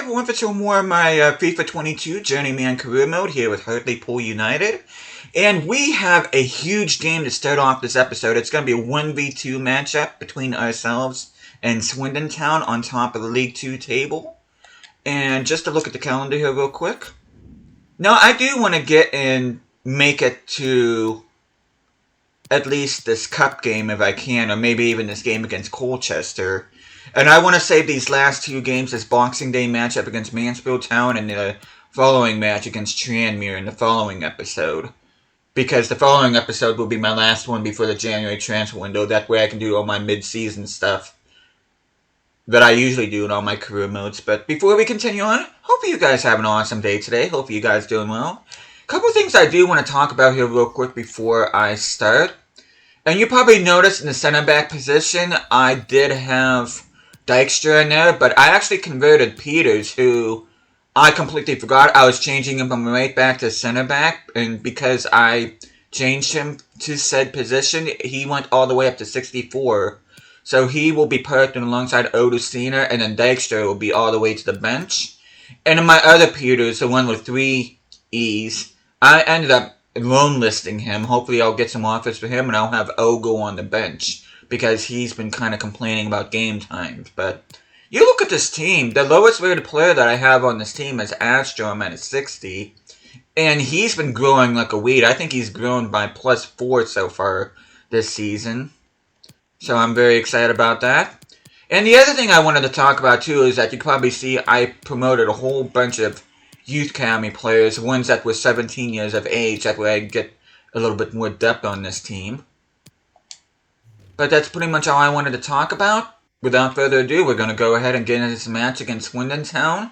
everyone for some more of my FIFA 22 Journeyman career mode here with Liverpool United. And we have a huge game to start off this episode. It's going to be a 1v2 matchup between ourselves and Swindon Town on top of the League 2 table. And just to look at the calendar here real quick. Now, I do want to get and make it to at least this cup game if I can, or maybe even this game against Colchester. And I want to save these last two games as Boxing Day matchup against Mansfield Town and the following match against Tranmere in the following episode. Because the following episode will be my last one before the January transfer window. That way I can do all my mid-season stuff that I usually do in all my career modes. But before we continue on, hope you guys have an awesome day today. Hope you guys doing well. A couple things I do want to talk about here real quick before I start. And you probably noticed in the center back position, I did have Dijkstra in there, but I actually converted Peters, who I completely forgot. I was changing him from right back to center back, and because I changed him to said position, he went all the way up to 64. So he will be parked alongside Odusina, and then Dijkstra will be all the way to the bench. And in my other Peters, the one with 3 E's, I ended up loan listing him. Hopefully I'll get some offers for him, and I'll have Ogo on the bench, because he's been kind of complaining about game times. But you look at this team, the lowest rated player that I have on this team is Astrom at a 60. And he's been growing like a weed. I think he's grown by +4 so far this season. So I'm very excited about that. And the other thing I wanted to talk about too is that you probably see I promoted a whole bunch of youth academy players, ones that were 17 years of age. That way I can get a little bit more depth on this team. But that's pretty much all I wanted to talk about. Without further ado, we're going to go ahead and get into this match against Swindon Town.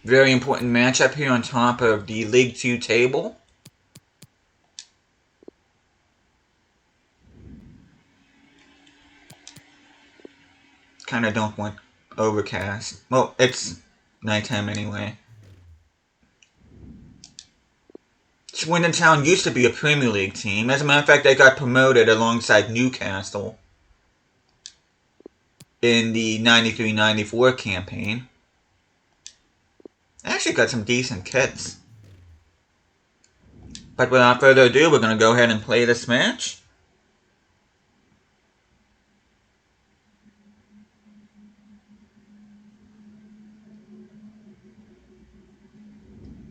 Very important matchup here on top of the League 2 table. Kind of don't want overcast. Well, it's nighttime anyway. Swindon Town used to be a Premier League team. As a matter of fact, they got promoted alongside Newcastle in the 93-94 campaign. They actually got some decent kits. But without further ado, we're going to go ahead and play this match.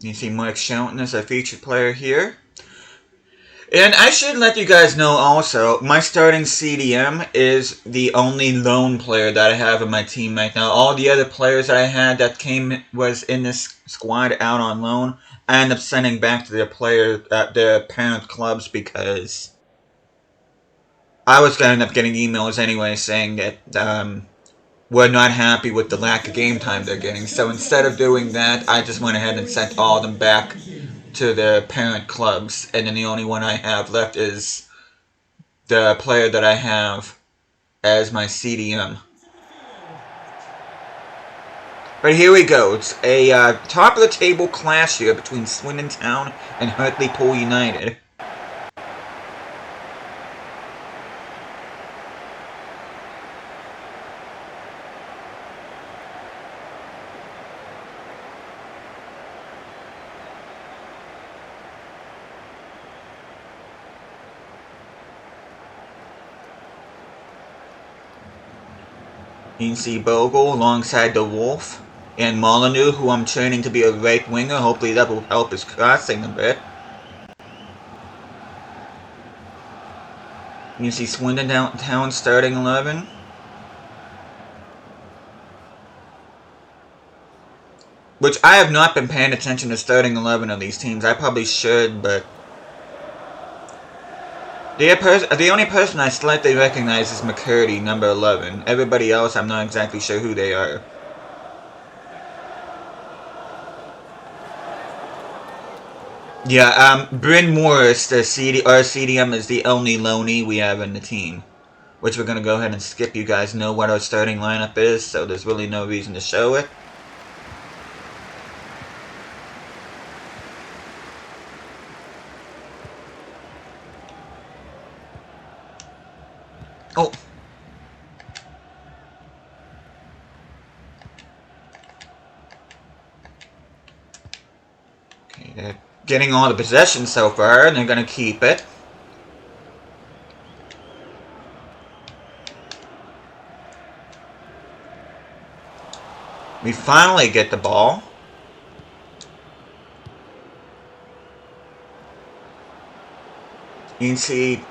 You see Mike Shelton as a featured player here. And I should let you guys know also, my starting CDM is the only loan player that I have in my team right now. All the other players that I had that was in this squad out on loan, I end up sending back to their parent clubs because I was going to end up getting emails anyway saying that we're not happy with the lack of game time they're getting. So instead of doing that, I just went ahead and sent all of them back to their parent clubs. And then the only one I have left is the player that I have as my CDM. But here we go. It's a top of the table clash here between Swindon Town and Liverpool United. You can see Bogle alongside the Wolf and Molyneux, who I'm training to be a right winger. Hopefully that will help his crossing a bit. You can see Swindon Town starting 11. Which I have not been paying attention to starting 11 of these teams. I probably should, but the only person I slightly recognize is McCurdy, number 11. Everybody else, I'm not exactly sure who they are. Yeah, Bryn Morris, our CDM, is the only loanee we have in the team. Which we're going to go ahead and skip. You guys know what our starting lineup is, so there's really no reason to show it. Oh. Okay, getting all the possession so far, and they're going to keep it. We finally get the ball. You can see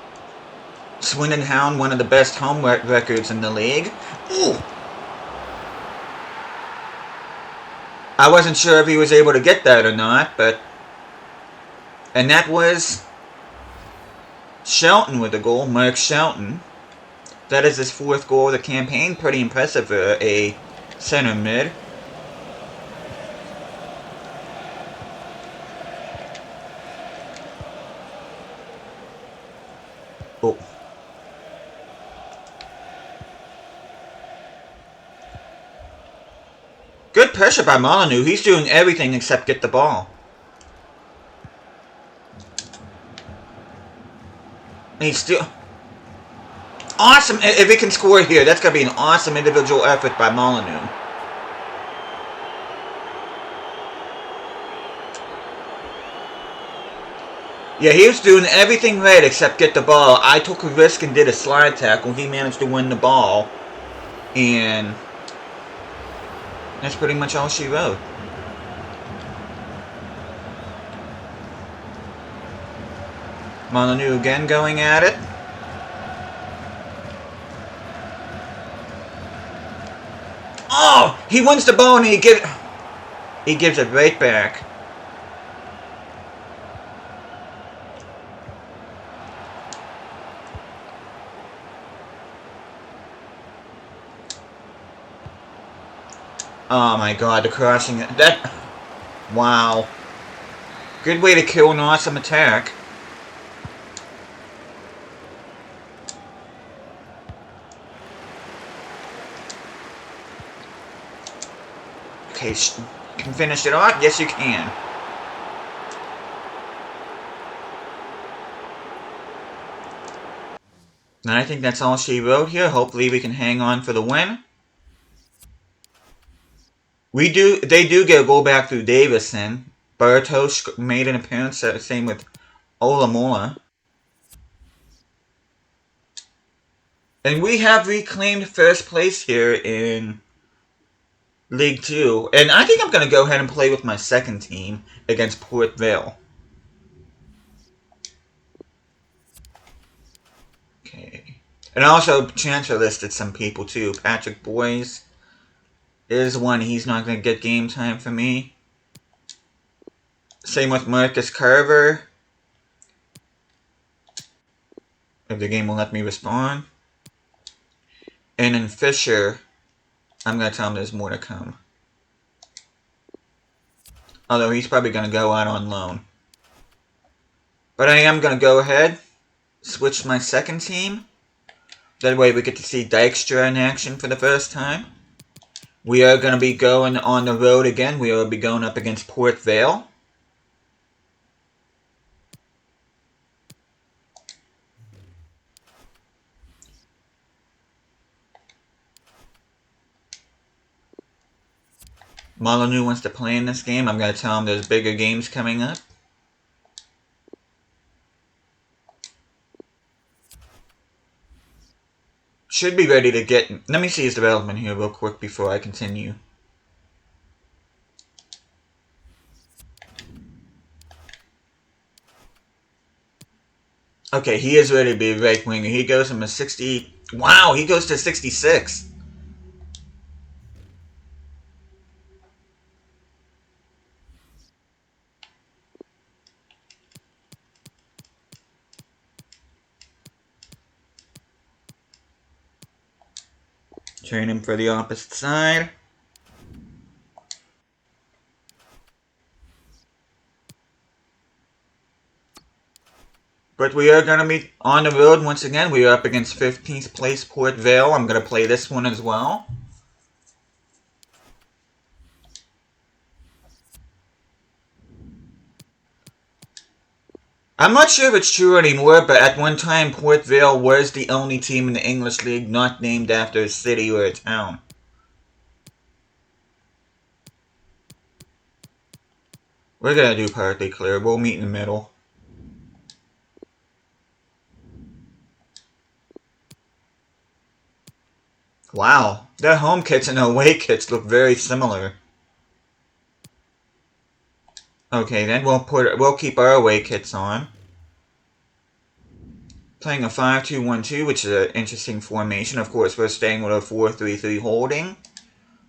Swindon Hound, one of the best home records in the league. Ooh. I wasn't sure if he was able to get that or not, but... And that was Shelton with the goal, Mark Shelton. That is his 4th goal of the campaign. Pretty impressive for a center mid. Oh. Good pressure by Molyneux. He's doing everything except get the ball. And he's still... Awesome! If he can score here, that's going to be an awesome individual effort by Molyneux. Yeah, he was doing everything right except get the ball. I took a risk and did a slide tackle. He managed to win the ball. And that's pretty much all she wrote. Molyneux again going at it. Oh! He wins the ball and he gives it right back. Oh my god, the crossing... That... Wow. Good way to kill an awesome attack. Okay, can finish it off? Yes, you can. And I think that's all she wrote here. Hopefully we can hang on for the win. They do get a goal back through Davison. Bartos made an appearance, same with Olamola. And we have reclaimed first place here in League 2. And I think I'm going to go ahead and play with my second team against Port Vale. Okay. And I also transfer listed some people too. Patrick Boyes is one. He's not going to get game time for me. Same with Marcus Carver. If the game will let me respond. And then Fisher, I'm going to tell him there's more to come. Although he's probably going to go out on loan. But I am going to go ahead, switch my second team. That way we get to see Dykstra in action for the first time. We are going to be going on the road again. We will be going up against Port Vale. Molyneux wants to play in this game. I'm going to tell him there's bigger games coming up. Should be ready to get... Let me see his development here real quick before I continue. Okay, he is ready to be a right winger. He goes from a 60... Wow, he goes to 66. Train him for the opposite side. But we are going to be on the road once again. We are up against 15th place Port Vale. I'm going to play this one as well. I'm not sure if it's true anymore, but at one time Port Vale was the only team in the English League not named after a city or a town. We're gonna do perfectly clear. We'll meet in the middle. Wow, their home kits and away kits look very similar. Okay, then we'll keep our away kits on. Playing a 5-2-1-2, which is an interesting formation. Of course, we're staying with a 4-3-3 holding.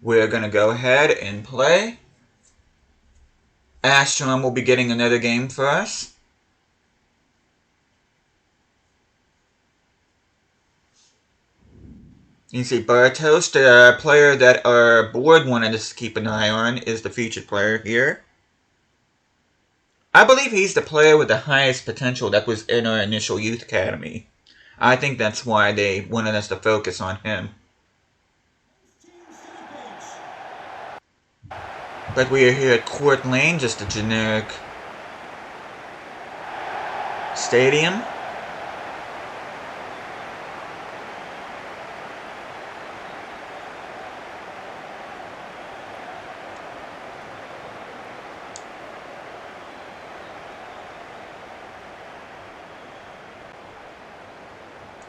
We're gonna go ahead and play. Astrom will be getting another game for us. You see Bartos, the player that our board wanted us to keep an eye on, is the featured player here. I believe he's the player with the highest potential that was in our initial youth academy. I think that's why they wanted us to focus on him. But we are here at Court Lane, just a generic stadium.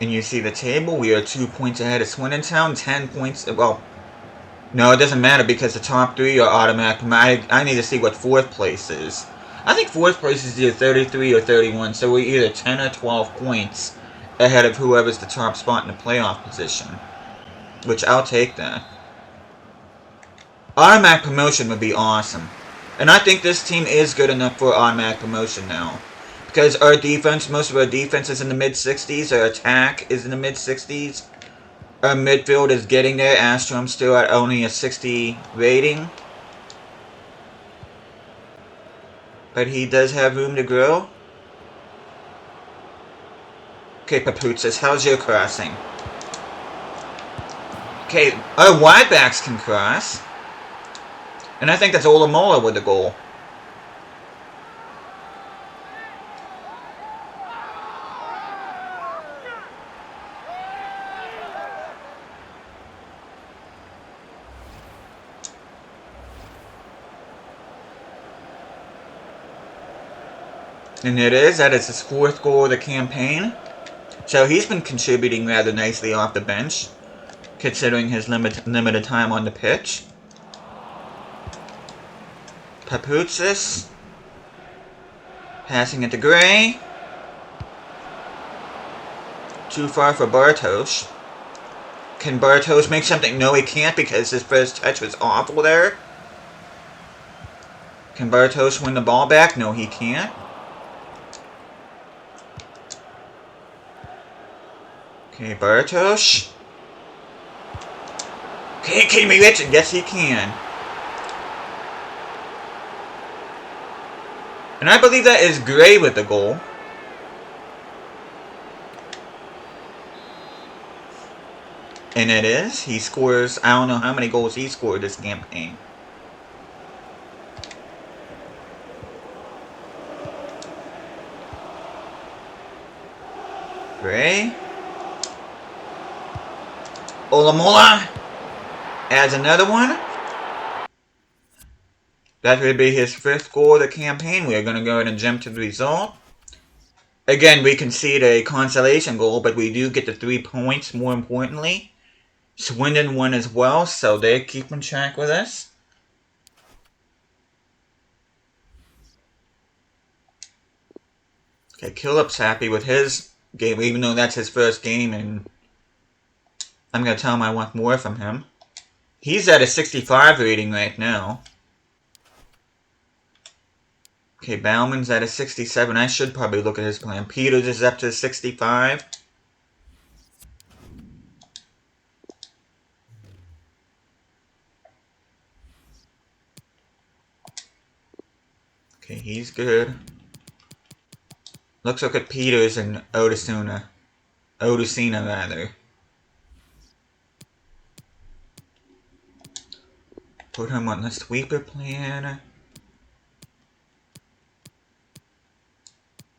And you see the table, we are 2 points ahead of Swindon, 10 points, well, no, it doesn't matter because the top 3 are automatic. I need to see what 4th place is. I think 4th place is either 33 or 31, so we're either 10 or 12 points ahead of whoever's the top spot in the playoff position. Which, I'll take that. Automatic promotion would be awesome. And I think this team is good enough for automatic promotion now. Because our defense, most of our defense is in the mid-60s, our attack is in the mid-60s. Our midfield is getting there. Astrom's still at only a 60 rating. But he does have room to grow. Okay, Paputzis, how's your crossing? Okay, our wide backs can cross. And I think that's Olamola with the goal. And it is. That is his 4th goal of the campaign. So he's been contributing rather nicely off the bench, considering his limited time on the pitch. Paputzis. Passing it to Gray. Too far for Bartos. Can Bartos make something? No, he can't because his first touch was awful there. Can Bartos win the ball back? No, he can't. Okay, Bartos. Okay, can he reach it? Yes, he can. And I believe that is Gray with the goal. And it is. He scores, I don't know how many goals he scored this campaign. Gray. Olamola adds another one. That would be his 5th goal of the campaign. We are going to go ahead and jump to the result. Again, we concede a consolation goal, but we do get the 3 points more importantly. Swindon won as well, so they're keeping track with us. Okay, Killup's happy with his game, even though that's his first game, and I'm going to tell him I want more from him. He's at a 65 rating right now. Okay, Bauman's at a 67. I should probably look at his plan. Peters is up to 65. Okay, he's good. Let's look at Peters and Odesina rather. Put him on the sweeper plan.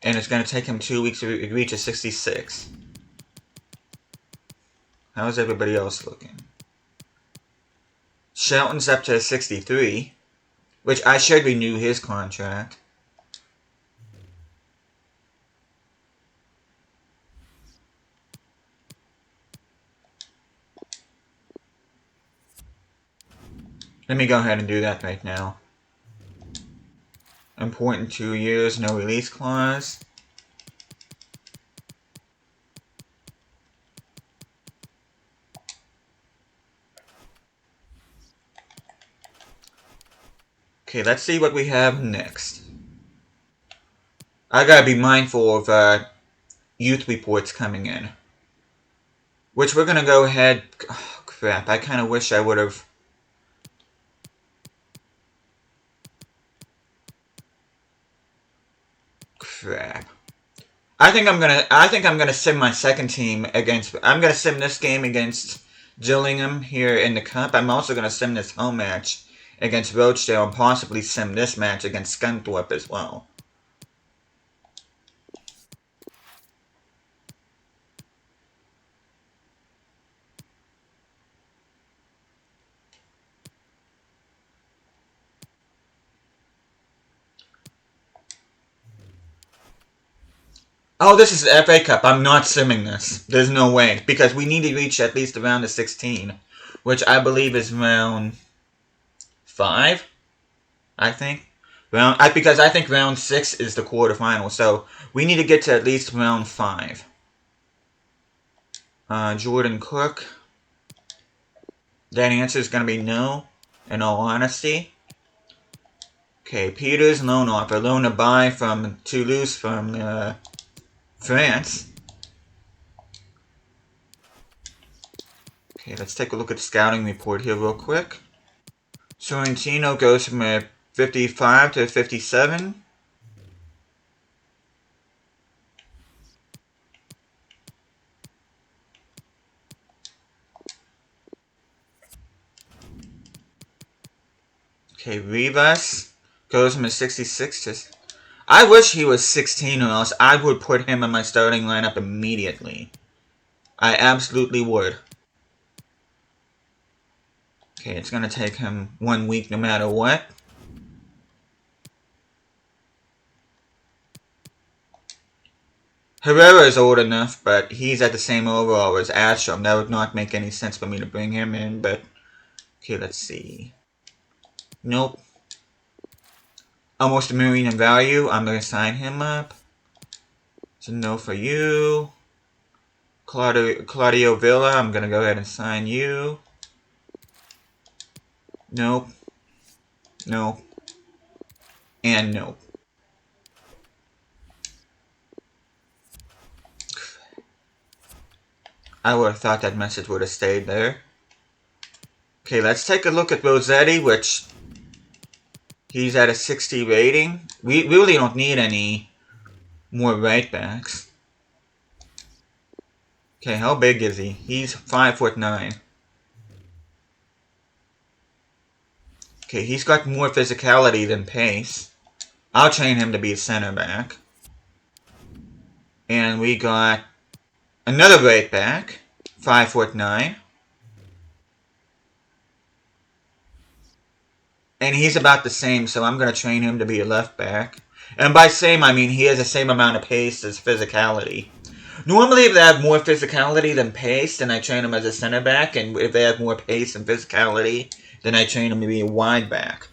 And it's going to take him 2 weeks to reach a 66. How's everybody else looking? Shelton's up to a 63. Which I should renew his contract. Let me go ahead and do that right now. Important 2 years, no release clause. Okay, let's see what we have next. I gotta be mindful of youth reports coming in. Which we're gonna go ahead... Oh, crap, I kinda wish I would've... Crap. I think I'm gonna sim my second team against... I'm gonna sim this game against Gillingham here in the Cup. I'm also gonna sim this home match against Rochdale and possibly sim this match against Scunthorpe as well. Oh, this is the FA Cup. I'm not simming this. There's no way. Because we need to reach at least around the 16. Which I believe is round 5. I think. Because I think round 6 is the quarterfinal. So we need to get to at least round 5. Jordan Cook. That answer is going to be no. In all honesty. Okay, Peters, loan offer. Loan to buy from Toulouse from... France. Okay, let's take a look at the scouting report here real quick. Sorrentino goes from a 55 to 57. Okay, Rivas goes from a 66 to... I wish he was 16 or else I would put him in my starting lineup immediately. I absolutely would. Okay, it's going to take him 1 week no matter what. Herrera is old enough, but he's at the same overall as Ashram. That would not make any sense for me to bring him in, but... Okay, let's see. Nope. Almost a million in value. I'm going to sign him up. It's a no for you. Claudio Villa, I'm going to go ahead and sign you. Nope. Nope. And nope. I would have thought that message would have stayed there. Okay, let's take a look at Rossetti, which... He's at a 60 rating. We really don't need any more right backs. Okay, how big is he? He's 5'9". Okay, he's got more physicality than pace. I'll train him to be a center back. And we got another right back, 5'9". And he's about the same, so I'm going to train him to be a left back. And by same, I mean he has the same amount of pace as physicality. Normally, if they have more physicality than pace, then I train them as a center back. And if they have more pace and physicality, then I train them to be a wide back.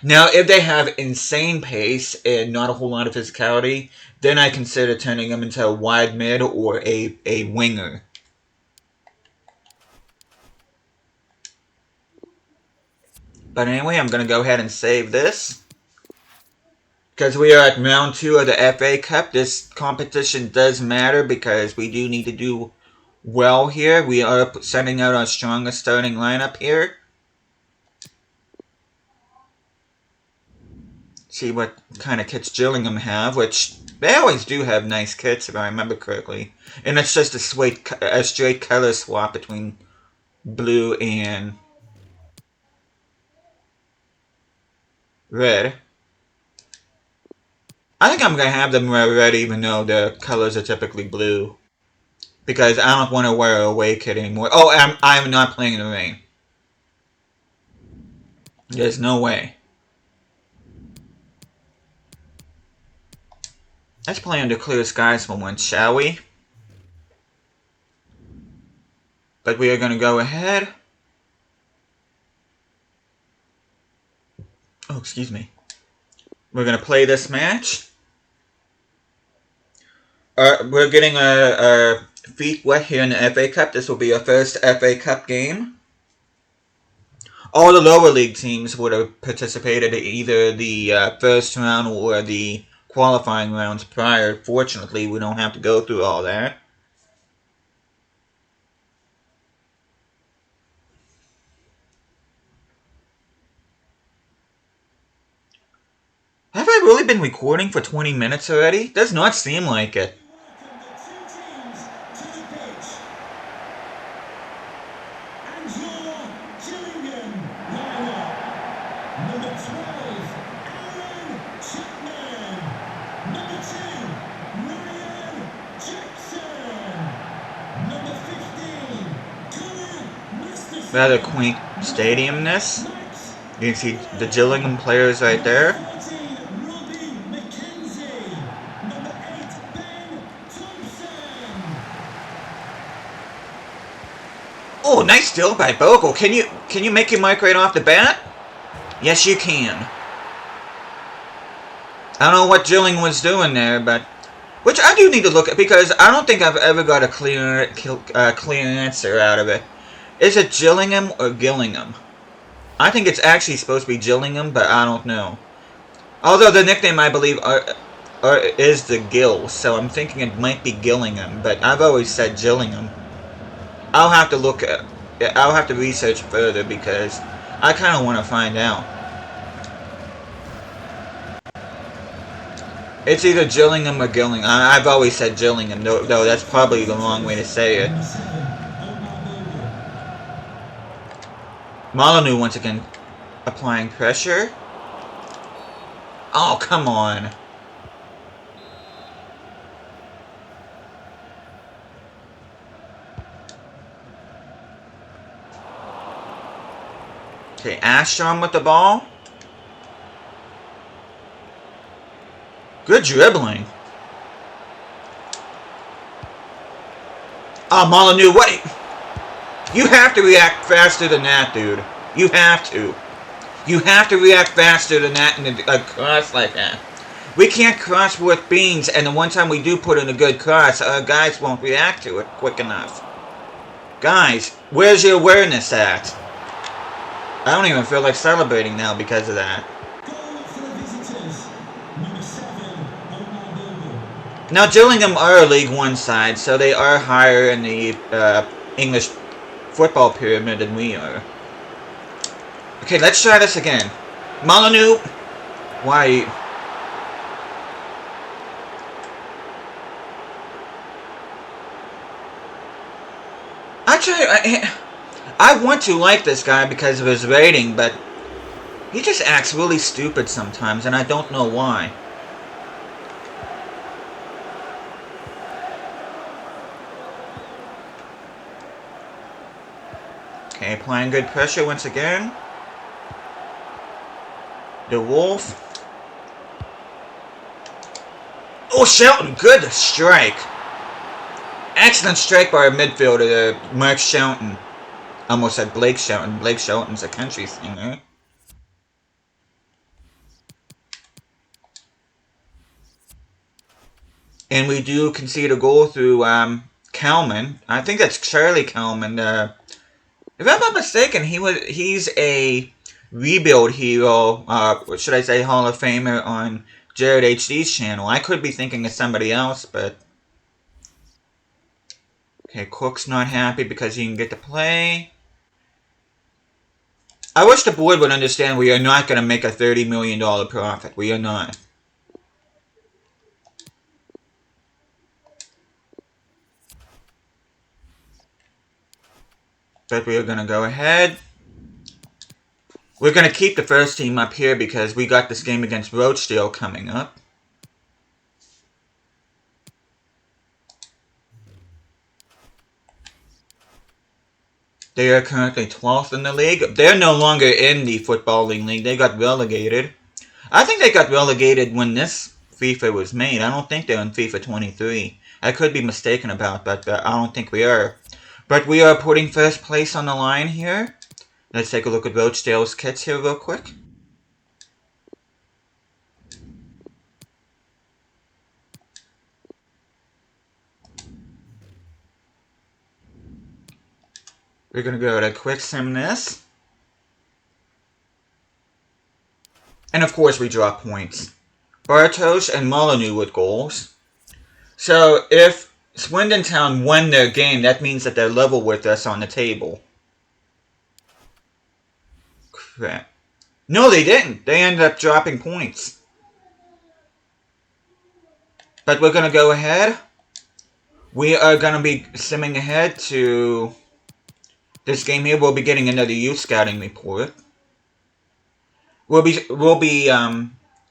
Now, if they have insane pace and not a whole lot of physicality, then I consider turning them into a wide mid or a winger. But anyway, I'm going to go ahead and save this. Because we are at round 2 of the FA Cup, this competition does matter because we do need to do well here. We are sending out our strongest starting lineup here. See what kind of kits Gillingham have, which they always do have nice kits if I remember correctly. And it's just a straight color swap between blue and red. I think I'm going to have them red even though the colors are typically blue. Because I don't want to wear a away kit anymore. Oh, I'm not playing in the rain. There's no way. Let's play under clear skies for once, shall we? But we are going to go ahead. Oh, excuse me. We're going to play this match. We're getting our feet wet here in the FA Cup. This will be our first FA Cup game. All the lower league teams would have participated in either the first round or the qualifying rounds prior. Fortunately, we don't have to go through all that. Have I really been recording for 20 minutes already? Does not seem like it. Rather quaint stadium this. You can see the Gillingham players right there. Oh, nice steal by Bogle. Can you make your mark right off the bat? Yes, you can. I don't know what Gillingham was doing there, but which I do need to look at because I don't think I've ever got a clear answer out of it. Is it Gillingham or Gillingham? I think it's actually supposed to be Gillingham, but I don't know. Although the nickname, I believe, is the Gills, so I'm thinking it might be Gillingham, but I've always said Gillingham. I'll have to look at... I'll have to research further because I kind of want to find out. It's either Gillingham or Gillingham. I've always said Gillingham, though that's probably the wrong way to say it. Molyneux once again applying pressure. Oh, come on. Okay, Ashton with the ball. Good dribbling. Oh, Molyneux, wait! You have to react faster than that, dude. You have to. You have to react faster than that in a cross like that. We can't cross with beans, and the one time we do put in a good cross, our guys won't react to it quick enough. Guys, where's your awareness at? I don't even feel like celebrating now because of that. Now, Gillingham are a League One side, so they are higher in the English football pyramid than we are. Okay, let's try this again. Molyneux! Why? I want to like this guy because of his rating, but he just acts really stupid sometimes, and I don't know why. Okay, applying good pressure once again. The Wolf. Oh, Shelton, good strike. Excellent strike by our midfielder, Mark Shelton. Almost said Blake Shelton. Blake Shelton's a country singer. And we do concede a goal through Kalman. I think that's Charlie Kalman. If I'm not mistaken, he's a rebuild hero, or should I say Hall of Famer on Jared HD's channel. I could be thinking of somebody else, but... Okay, Cook's not happy because he can get to play. I wish the board would understand we are not going to make a $30 million profit. We are not. But we are going to go ahead. We're going to keep the first team up here because we got this game against Rochdale coming up. They are currently 12th in the league. They're no longer in the footballing league. They got relegated. I think they got relegated when this FIFA was made. I don't think they're in FIFA 23. I could be mistaken about that, but I don't think we are. But we are putting first place on the line here. Let's take a look at Rochdale's kits here real quick. We're going to go to quick sim this. And of course we draw points. Bartos and Molyneux with goals. So if Swindon Town won their game, that means that they're level with us on the table. Crap. No, they didn't. They ended up dropping points. But we're going to go ahead. We are going to be simming ahead to this game here. We'll be getting another youth scouting report. We'll be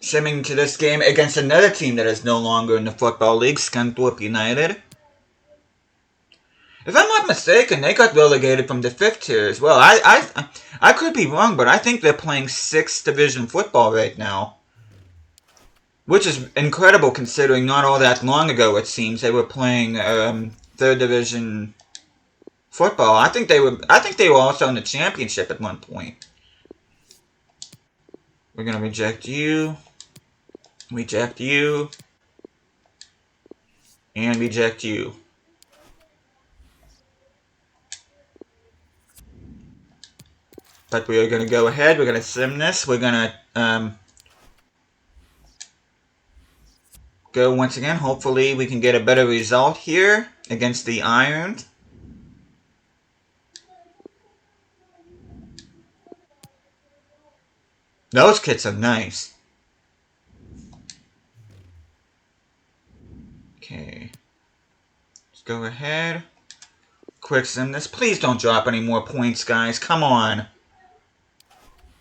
simming to this game against another team that is no longer in the Football League, Scunthorpe United. If I'm not mistaken, they got relegated from the 5th tier as well. I could be wrong, but I think they're playing 6th Division football right now. Which is incredible considering not all that long ago, it seems, they were playing 3rd Division football. I think they were also in the championship at one point. We're going to reject you, and reject you. But we are going to go ahead, we're going to sim this, we're going to go once again. Hopefully we can get a better result here against the Irons. Those kits are nice. Okay. Let's go ahead. Quick sim this. Please don't drop any more points, guys. Come on.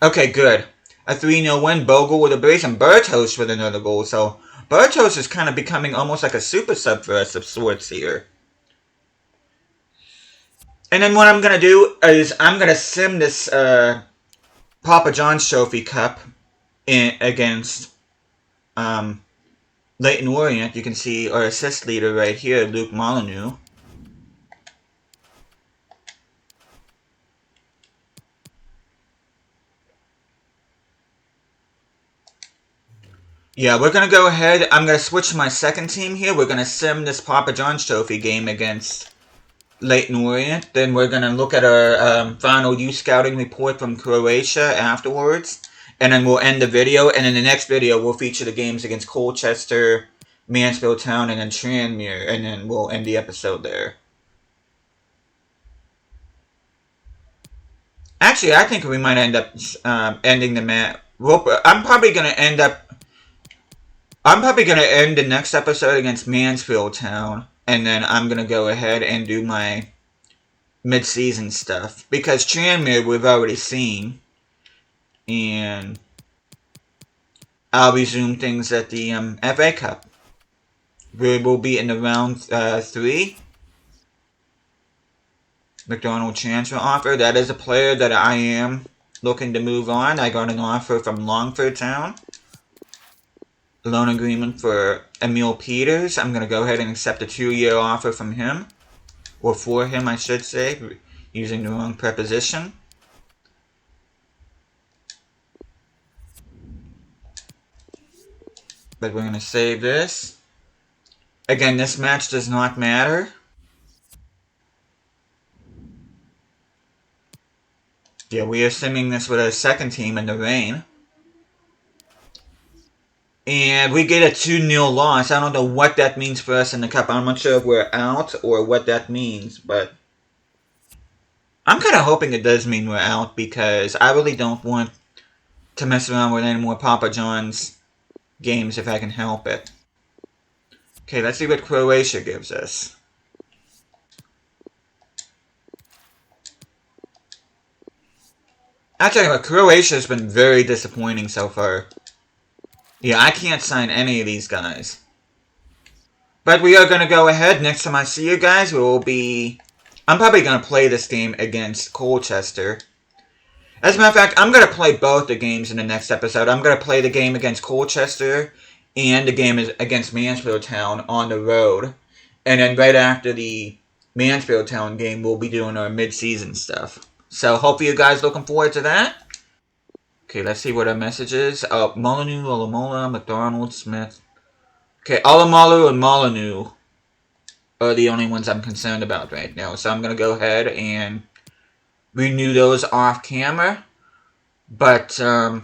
Okay, good. A 3-0 win. Bogle with a brace and Bartos with another goal. So, Bartos is kind of becoming almost like a super sub for us of sorts here. And then what I'm going to do is I'm going to sim this Papa John's Trophy Cup against Leyton Orient. You can see our assist leader right here, Luke Molyneux. Yeah, we're going to go ahead. I'm going to switch to my second team here. We're going to sim this Papa John's Trophy game against Leyton Orient. Then we're going to look at our final youth scouting report from Croatia afterwards. And then we'll end the video. And in the next video, we'll feature the games against Colchester, Mansfield Town, and then Tranmere. And then we'll end the episode there. Actually, I think we might end up ending the match. I'm probably going to end the next episode against Mansfield Town. And then I'm going to go ahead and do my mid-season stuff. Because Tranmere we've already seen. And I'll resume things at the FA Cup. We will be in the round 3. McDonald transfer offer. That is a player that I am looking to move on. I got an offer from Longford Town. Loan agreement for Emil Peters. I'm going to go ahead and accept a 2-year offer from him. Or for him, I should say. Using the wrong preposition. But we're going to save this. Again, this match does not matter. Yeah, we are simming this with our second team in the rain. And we get a 2-0 loss. I don't know what that means for us in the cup. I'm not sure if we're out or what that means. But I'm kind of hoping it does mean we're out. Because I really don't want to mess around with any more Papa John's games if I can help it. Okay, let's see what Croatia gives us. Actually, Croatia has been very disappointing so far. Yeah, I can't sign any of these guys. But we are going to go ahead. Next time I see you guys, we will be... I'm probably going to play this game against Colchester. As a matter of fact, I'm going to play both the games in the next episode. I'm going to play the game against Colchester and the game is against Mansfield Town on the road. And then right after the Mansfield Town game, we'll be doing our mid-season stuff. So hopefully you guys looking forward to that. Okay, let's see what our message is. Molyneux, Olamola, McDonald, Smith. Okay, Olamalu and Molyneux are the only ones I'm concerned about right now. So I'm going to go ahead and renew those off camera. But yeah,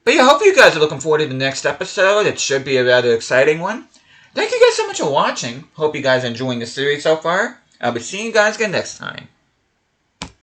hopefully you guys are looking forward to the next episode. It should be a rather exciting one. Thank you guys so much for watching. Hope you guys are enjoying the series so far. I'll be seeing you guys again next time.